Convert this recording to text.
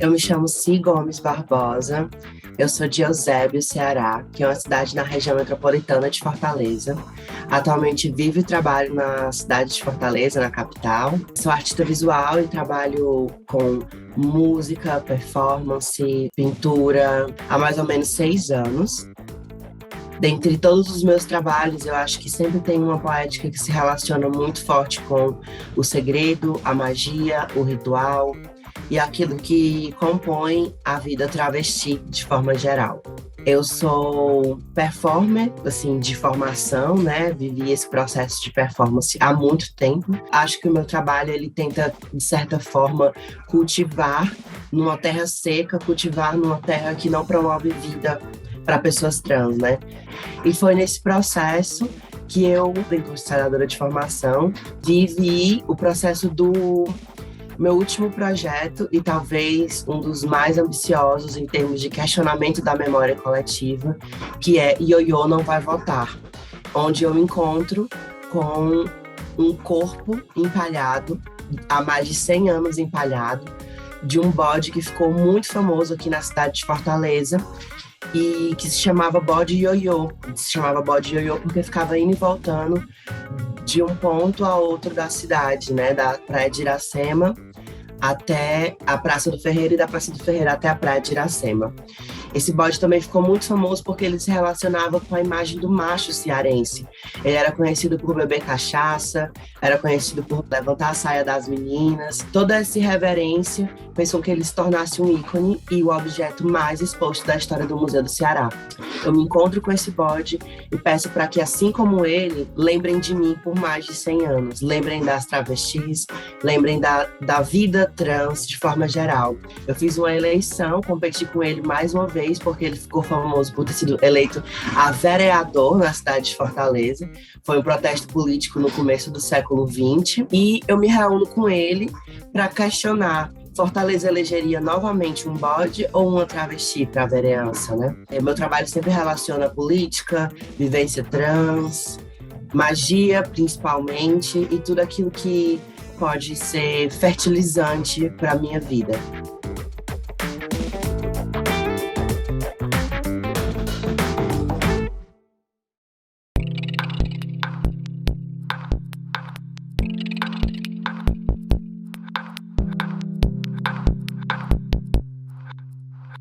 Eu me chamo Si Gomes Barbosa, eu sou de Eusébio, Ceará, que é uma cidade na região metropolitana de Fortaleza. Atualmente vivo e trabalho na cidade de Fortaleza, na capital. Sou artista visual e trabalho com música, performance, pintura há mais ou menos 6 anos. Dentre todos os meus trabalhos, eu acho que sempre tem uma poética que se relaciona muito forte com o segredo, a magia, o ritual e aquilo que compõe a vida travesti de forma geral. Eu sou performer, assim, de formação, né? Vivi esse processo de performance há muito tempo. Acho que o meu trabalho, ele tenta, de certa forma, cultivar numa terra seca, cultivar numa terra que não promove vida para pessoas trans, né? E foi nesse processo que eu, enquanto historiadora de formação, vivi o processo do meu último projeto e talvez um dos mais ambiciosos em termos de questionamento da memória coletiva, que é Ioiô Não Vai Voltar, onde eu me encontro com um corpo empalhado, há mais de 100 anos empalhado, de um bode que ficou muito famoso aqui na cidade de Fortaleza, e que se chamava bode ioiô. Se chamava bode ioiô porque ficava indo e voltando de um ponto a outro da cidade, né? Da Praia de Iracema até a Praça do Ferreira e da Praça do Ferreira até a Praia de Iracema. Esse bode também ficou muito famoso porque ele se relacionava com a imagem do macho cearense. Ele era conhecido por beber cachaça, era conhecido por levantar a saia das meninas. Toda essa irreverência fez com que ele se tornasse um ícone e o objeto mais exposto da história do Museu do Ceará. Eu me encontro com esse bode e peço para que, assim como ele, lembrem de mim por mais de 100 anos. Lembrem das travestis, lembrem da vida trans de forma geral. Eu fiz uma eleição, competi com ele mais uma vez, porque ele ficou famoso por ter sido eleito a vereador na cidade de Fortaleza. Foi um protesto político no começo do século XX. E eu me reúno com ele para questionar: Fortaleza elegeria novamente um bode ou uma travesti para a vereança, né? Meu trabalho sempre relaciona política, vivência trans, magia principalmente, e tudo aquilo que pode ser fertilizante para a minha vida.